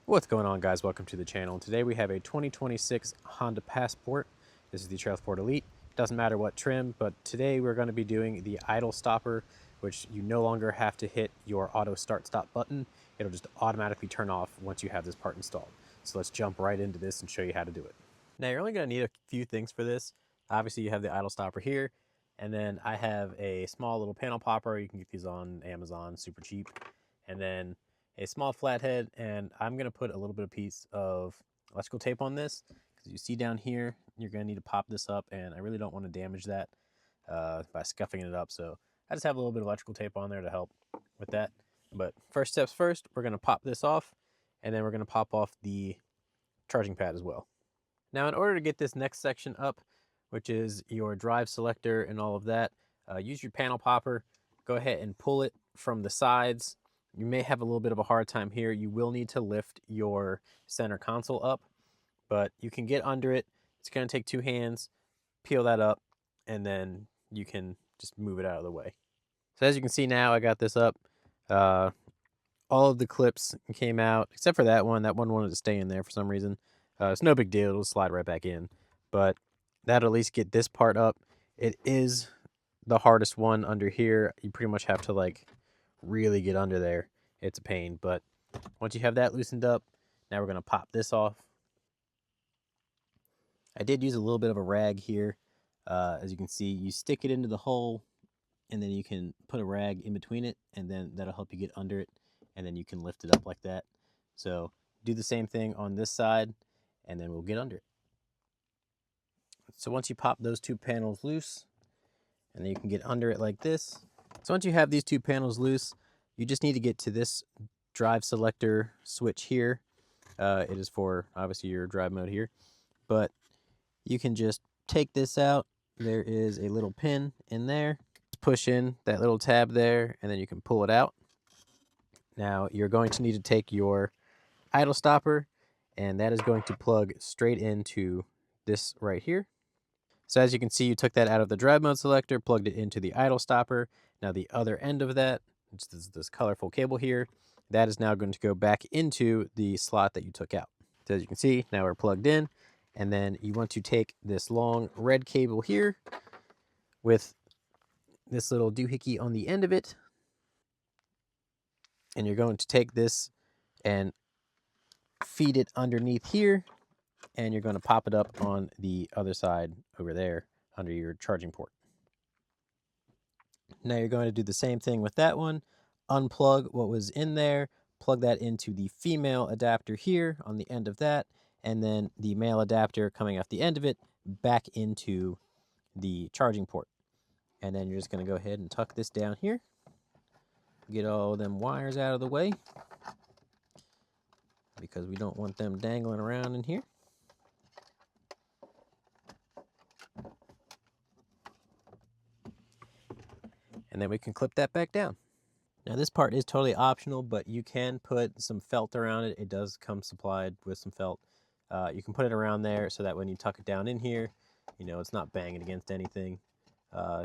What's going on, guys? Welcome to the channel. Today we have a 2026 Honda Passport. This is the Trailsport Elite. Doesn't matter what trim, but today we're going to be doing the idle stopper, which you no longer have to hit your auto start stop button. It'll just automatically turn off once you have this part installed. So let's jump right into this and show you how to do it. Now you're only going to need a few things for this. Obviously you have the idle stopper here, and then I have a small little panel popper. You can get these on Amazon, super cheap. And then a small flathead, and I'm going to put a little bit of piece of electrical tape on this, because you see down here, you're going to need to pop this up, and I really don't want to damage that by scuffing it up. So I just have a little bit of electrical tape on there to help with that. But first steps first, we're going to pop this off, and then we're going to pop off the charging pad as well. Now, in order to get this next section up, which is your drive selector and all of that, use your panel popper. Go ahead and pull it from the sides. You may have a little bit of a hard time here. You will need to lift your center console up, but you can get under it. It's going to take two hands, peel that up, and then you can just move it out of the way. So as you can see now, I got this up. All of the clips came out, except for that one. That one wanted to stay in there for some reason. It's no big deal. It'll slide right back in. But that'll at least get this part up. It is the hardest one under here. You pretty much have to like really get under there. It's a pain. But once you have that loosened up, now we're going to pop this off. I did use a little bit of a rag here. As you can see, you stick it into the hole, and then you can put a rag in between it, and then that'll help you get under it, and then you can lift it up like that. So do the same thing on this side, and then we'll get under it. So once you pop those two panels loose, and then you can get under it like this. So once you have these two panels loose, you just need to get to this drive selector switch here. It is for obviously your drive mode here, but you can just take this out. There is a little pin in there. Push in that little tab there, and then you can pull it out. Now you're going to need to take your idle stopper, and that is going to plug straight into this right here. So as you can see, you took that out of the drive mode selector, plugged it into the idle stopper. Now the other end of that, which is this colorful cable here, that is now going to go back into the slot that you took out. So as you can see, now we're plugged in, and then you want to take this long red cable here with this little doohickey on the end of it, and you're going to take this and feed it underneath here, and you're going to pop it up on the other side over there under your charging port. Now you're going to do the same thing with that one. Unplug what was in there, plug that into the female adapter here on the end of that, and then the male adapter coming off the end of it back into the charging port. And then you're just going to go ahead and tuck this down here. Get all them wires out of the way, because we don't want them dangling around in here. And then we can clip that back down. Now this part is totally optional, but you can put some felt around it. It does come supplied with some felt. You can put it around there so that when you tuck it down in here, you know, it's not banging against anything.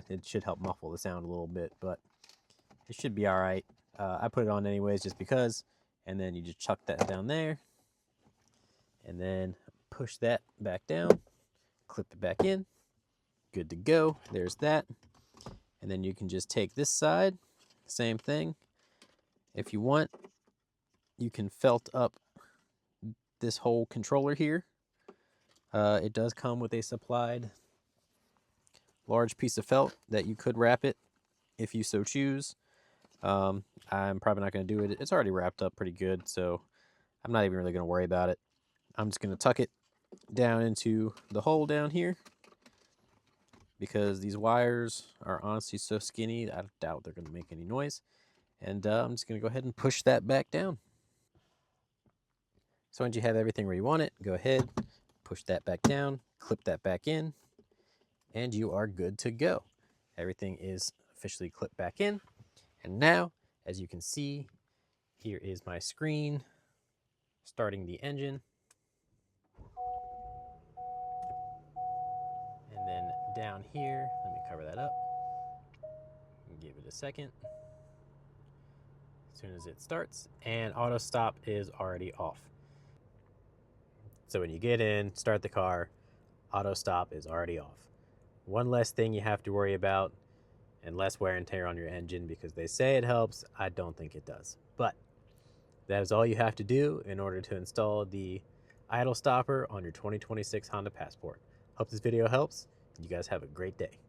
It should help muffle the sound a little bit, but it should be all right. I put it on anyways just because, and then you just chuck that down there, and then push that back down, clip it back in, good to go. There's that. And then you can just take this side, same thing. If you want, you can felt up this whole controller here. It does come with a supplied large piece of felt that you could wrap it if you so choose. I'm probably not going to do it. It's already wrapped up pretty good, so I'm not even really going to worry about it. I'm just going to tuck it down into the hole down here, because these wires are honestly so skinny, I doubt they're going to make any noise. And I'm just going to go ahead and push that back down. So once you have everything where you want it, go ahead, push that back down, clip that back in, and you are good to go. Everything is officially clipped back in. And now, as you can see, here is my screen starting the engine. And then down here, let me cover that up. Give it a second. As soon as it starts, and auto stop is already off. So when you get in, start the car, auto stop is already off. One less thing you have to worry about and less wear and tear on your engine, because they say it helps. I don't think it does. But that is all you have to do in order to install the idle stopper on your 2026 Honda Passport. Hope this video helps, and you guys have a great day.